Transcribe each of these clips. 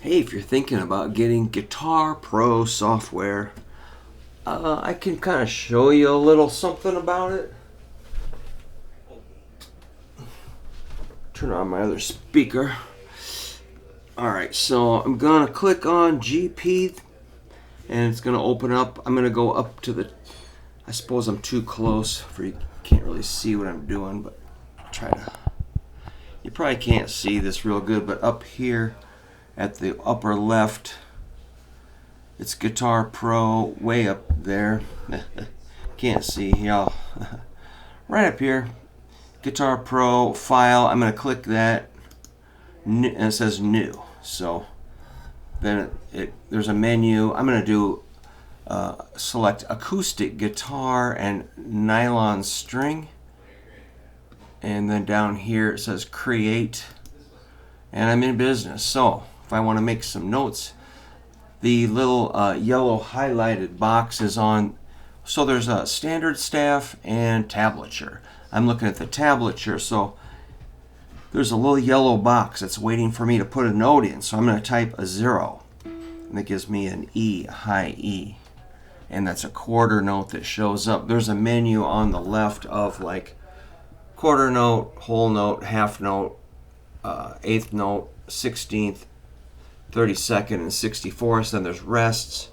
Hey, if you're thinking about getting Guitar Pro software, I can kind of show you a little something about it. Turn on my other speaker. Alright, so I'm going to click on GP and it's going to open up. I'm going to go up to the, I suppose I'm too close for you can't really see what I'm doing, but try to, you probably can't see this real good, but up here at the upper left, it's Guitar Pro way up there. Can't see, y'all. Right up here, Guitar Pro file. I'm going to click that, and it says new. So then there's a menu. I'm going to do select acoustic guitar and nylon string, and then down here it says create, and I'm in business. So if I want to make some notes, the little yellow highlighted box is on. So there's a standard staff and tablature. I'm looking at the tablature, so there's a little yellow box that's waiting for me to put a note in. So I'm going to type a 0, and that gives me an E, a high E, and that's a quarter note that shows up. There's a menu on the left of like quarter note, whole note, half note, eighth note, 16th, 32nd, and 64th. Then there's rests,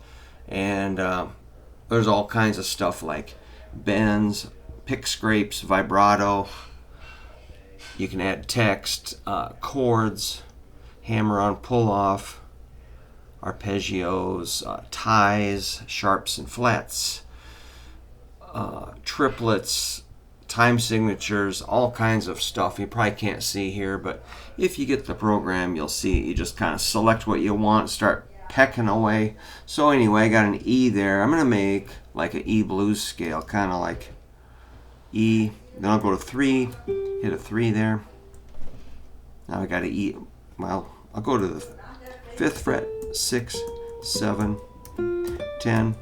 and there's all kinds of stuff like bends, pick scrapes, vibrato. You can add text, chords, hammer on pull off, arpeggios, ties, sharps and flats, triplets, time signatures, all kinds of stuff. You probably can't see here, but if you get the program, you'll see. You just kind of select what you want, start pecking away. So anyway, I got an E there. I'm going to make like an E blues scale, kind of like E. Then I'll go to 3, hit a 3 there. Now I got an E. Well, I'll go to the 5th fret, 6, 7, 10,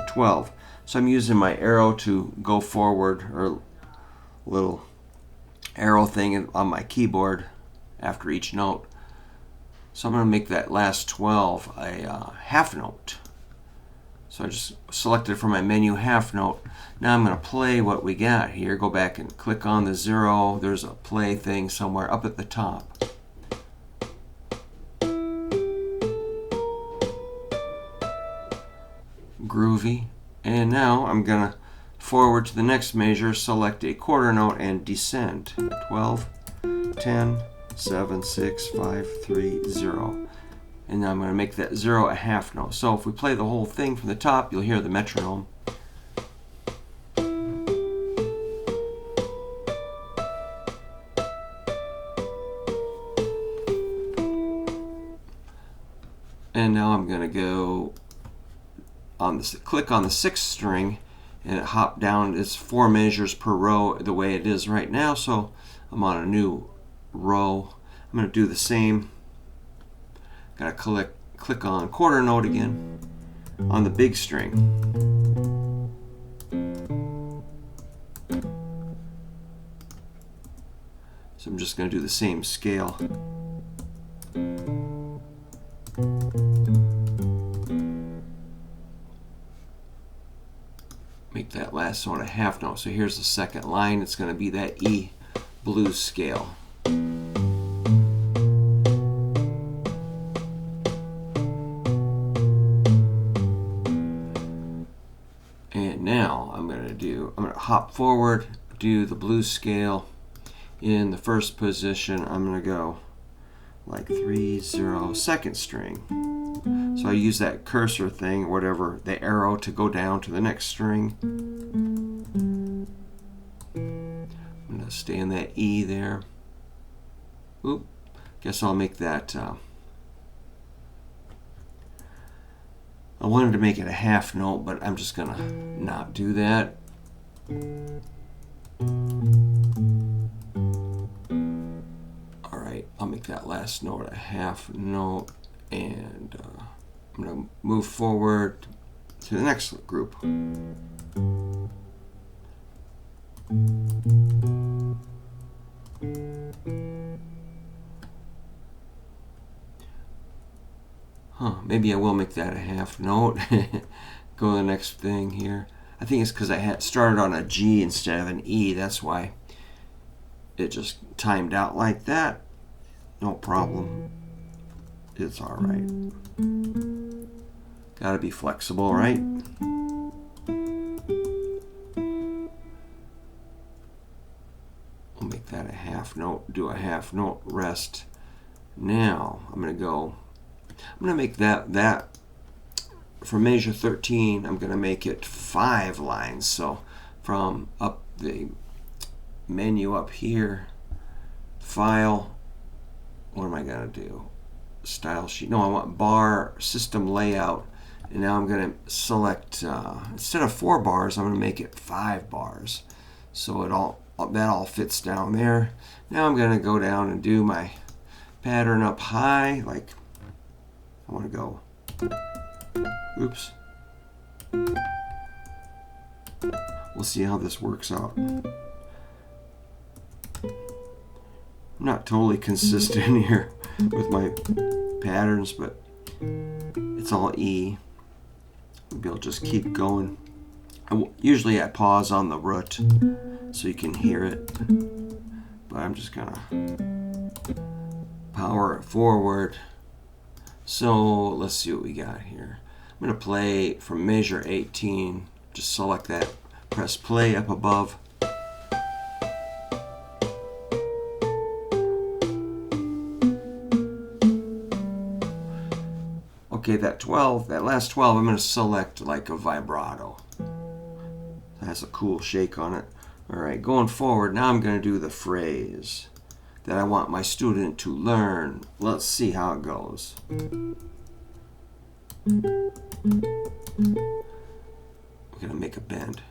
12. So I'm using my arrow to go forward, or little arrow thing on my keyboard after each note. So I'm going to make that last 12 a half note. So I just selected from my menu half note. Now I'm going to play what we got here. Go back and click on the 0. There's a play thing somewhere up at the top. Groovy. And now I'm going to forward to the next measure, select a quarter note and descend. 12, 10, 7, 6, 5, 3, 0. And now I'm going to make that 0 a half note. So if we play the whole thing from the top, you'll hear the metronome. And now I'm going to go on this, click on the 6th string, and it hopped down. It's 4 measures per row the way it is right now. So I'm on a new row. I'm going to do the same. Got to click on quarter note again on the big string. So I'm just going to do the same scale. Make that last note a half note. So here's the second line. It's going to be that E blues scale. And now I'm going to hop forward, do the blues scale. In the first position, I'm going to go like 3, 0, second string. So I use that cursor thing, or whatever, the arrow, to go down to the next string. I'm going to stay in that E there. Oop, guess I'll make that, I wanted to make it a half note, but I'm just going to not do that. Alright, I'll make that last note a half note, and I'm going to move forward to the next group. Maybe I will make that a half note. Go to the next thing here. I think it's because I had started on a G instead of an E. That's why it just timed out like that. No problem. It's all right. Gotta be flexible, right? We'll make that a half note. Do a half note rest. Now I'm gonna make that for measure 13. I'm gonna make it 5 lines. So from up the menu up here, file. What am I gonna do? Style sheet. No, I want bar system layout. And now I'm gonna select instead of 4 bars, I'm gonna make it 5 bars. So that all fits down there. Now I'm gonna go down and do my pattern up high. Like I want to go. Oops. We'll see how this works out. I'm not totally consistent here with my patterns, but it's all E. Maybe I'll just keep going. Usually I pause on the root so you can hear it, but I'm just gonna power it forward. So let's see what we got here. I'm gonna play from measure 18. Just select that, press play up above. Okay, that last 12, I'm going to select like a vibrato. It has a cool shake on it. All right, going forward, now I'm going to do the phrase that I want my student to learn. Let's see how it goes. We're going to make a bend.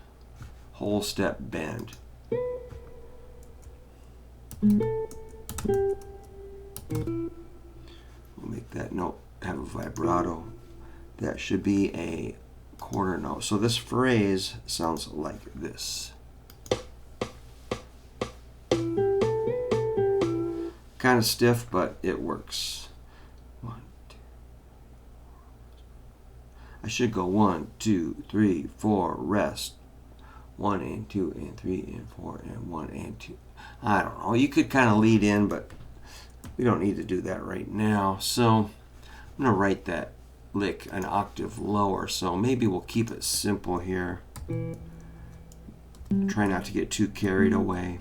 Whole step bend. We'll make that note have a vibrato. That should be a quarter note. So this phrase sounds like this. Kind of stiff, but it works. 1, 2. I should go 1, 2, 3, 4, rest. 1 and 2 and 3 and 4 and 1 and 2. I don't know. You could kind of lead in, but we don't need to do that right now. So I'm going to write that lick an octave lower, so maybe we'll keep it simple here. Try not to get too carried away.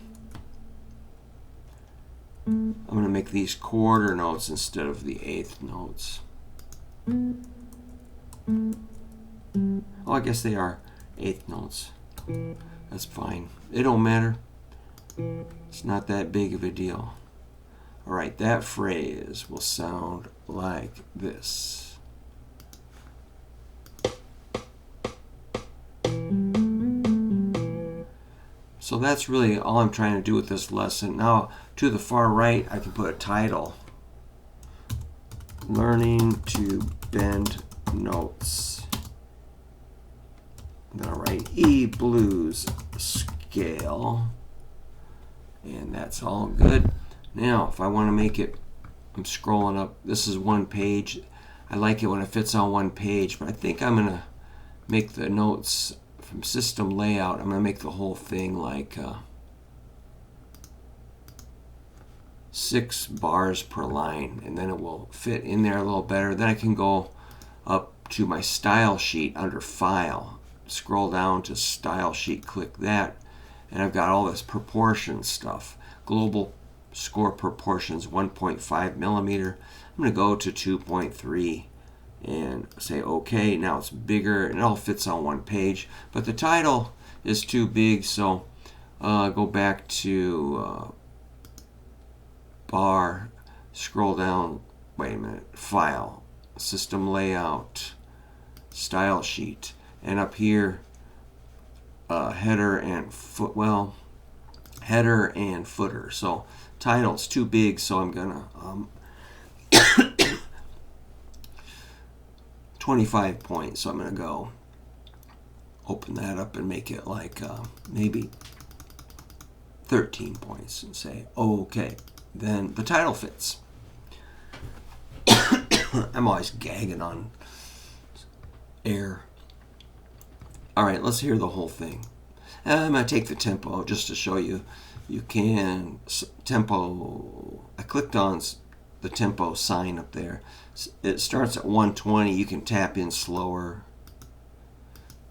I'm going to make these quarter notes instead of the eighth notes. Oh, I guess they are eighth notes. That's fine. It don't matter. It's not that big of a deal. Alright, that phrase will sound like this. So that's really all I'm trying to do with this lesson. Now, to the far right, I can put a title. Learning to bend notes. I'm going to write E blues scale. And that's all good. Now, if I want to make it, I'm scrolling up. This is one page. I like it when it fits on one page, but I think I'm going to make the notes from system layout. I'm going to make the whole thing like 6 bars per line, and then it will fit in there a little better. Then I can go up to my style sheet under File, scroll down to Style Sheet, click that, and I've got all this proportion stuff. Global score proportions 1.5 millimeter. I'm going to go to 2.3 and say OK. Now it's bigger and it all fits on one page, but the title is too big, so go back to bar, scroll down, wait a minute, File, System Layout, Style Sheet, and up here header and header and footer. So title's too big, so I'm gonna 25 points. So I'm gonna go open that up and make it like maybe 13 points and say okay. Then the title fits. I'm always gagging on air. All right, let's hear the whole thing. I'm going to take the tempo just to show you. You can tempo. I clicked on the tempo sign up there. It starts at 120. You can tap in slower.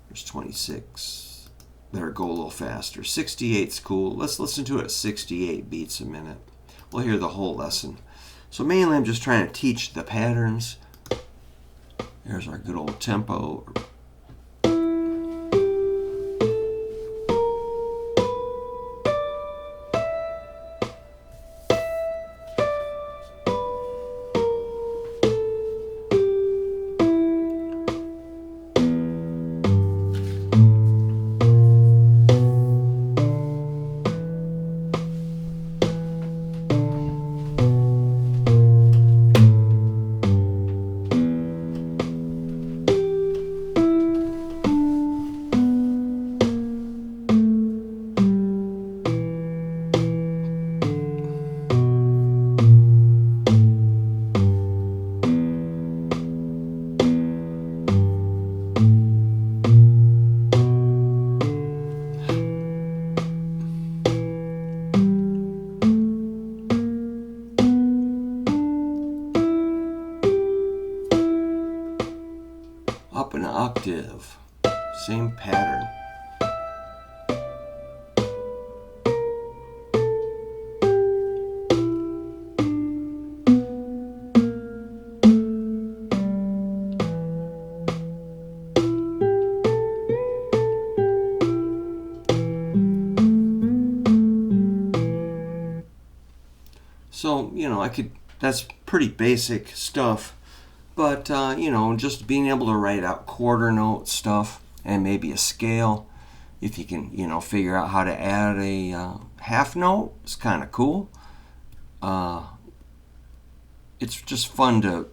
There's 26. Better go a little faster. 68's cool. Let's listen to it at 68 beats a minute. We'll hear the whole lesson. So mainly I'm just trying to teach the patterns. There's our good old tempo. Up an octave, same pattern. So, that's pretty basic stuff. But, just being able to write out quarter note stuff and maybe a scale, if you can, figure out how to add a half note, it's kind of cool. It's just fun to,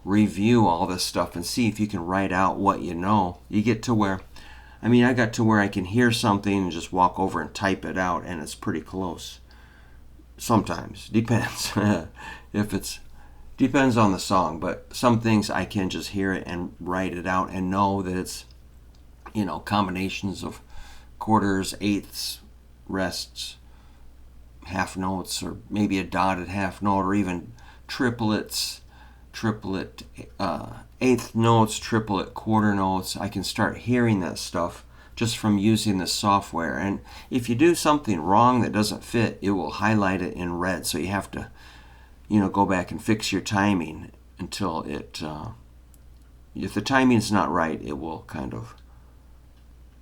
review all this stuff and see if you can write out what you know. You get to where, I got to where I can hear something and just walk over and type it out, and it's pretty close. Sometimes. Depends. Depends on the song, but some things I can just hear it and write it out and know that it's, combinations of quarters, eighths, rests, half notes, or maybe a dotted half note, or even triplet eighth notes, triplet quarter notes. I can start hearing that stuff just from using the software. And if you do something wrong that doesn't fit, it will highlight it in red, so you have to go back and fix your timing until it, if the timing's not right, it will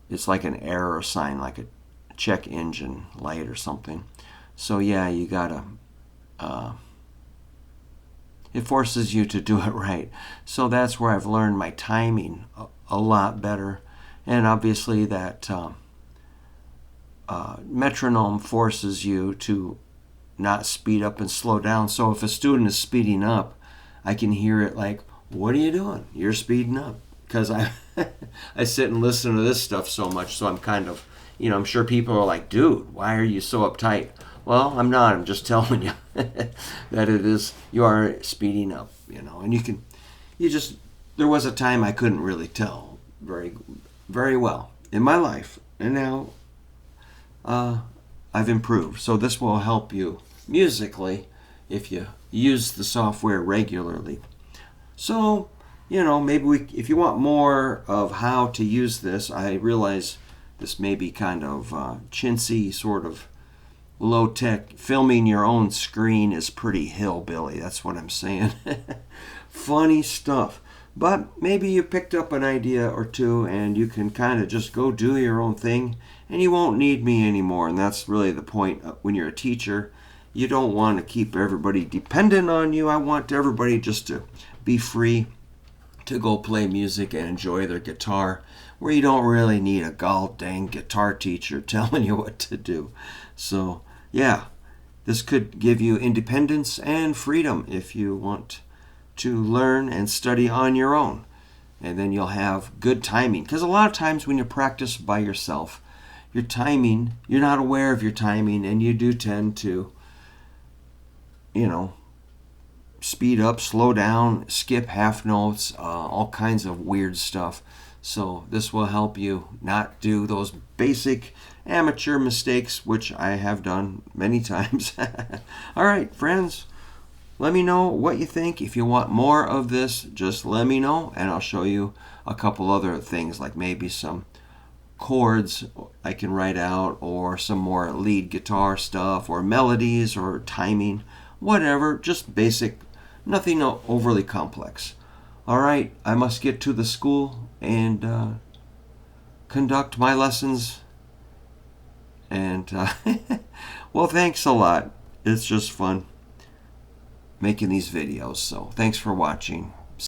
it's like an error sign, like a check engine light or something. So yeah, you gotta, it forces you to do it right. So that's where I've learned my timing a lot better. And obviously that metronome forces you to not speed up and slow down. So if a student is speeding up, I can hear it like, what are you doing? You're speeding up. Because I sit and listen to this stuff so much, so I'm I'm sure people are like, dude, why are you so uptight? Well, I'm not. I'm just telling you that you are speeding up, and there was a time I couldn't really tell very, very well in my life, and now I've improved. So this will help you musically if you use the software regularly. So, maybe if you want more of how to use this, I realize this may be kind of chintzy, sort of low-tech. Filming your own screen is pretty hillbilly. That's what I'm saying. Funny stuff. But maybe you picked up an idea or two and you can kind of just go do your own thing and you won't need me anymore. And that's really the point when you're a teacher. You don't want to keep everybody dependent on you. I want everybody just to be free to go play music and enjoy their guitar, where you don't really need a gall dang guitar teacher telling you what to do. So, yeah, this could give you independence and freedom if you want to learn and study on your own. And then you'll have good timing. Because a lot of times when you practice by yourself, your timing, you're not aware of your timing, and you do tend to, speed up, slow down, skip half notes, all kinds of weird stuff. So this will help you not do those basic amateur mistakes, which I have done many times. All right, friends, let me know what you think. If you want more of this, just let me know, and I'll show you a couple other things, like maybe some chords I can write out, or some more lead guitar stuff, or melodies, or timing, whatever, just basic, nothing overly complex. All right, I must get to the school and conduct my lessons. And well, thanks a lot. It's just fun making these videos. So thanks for watching.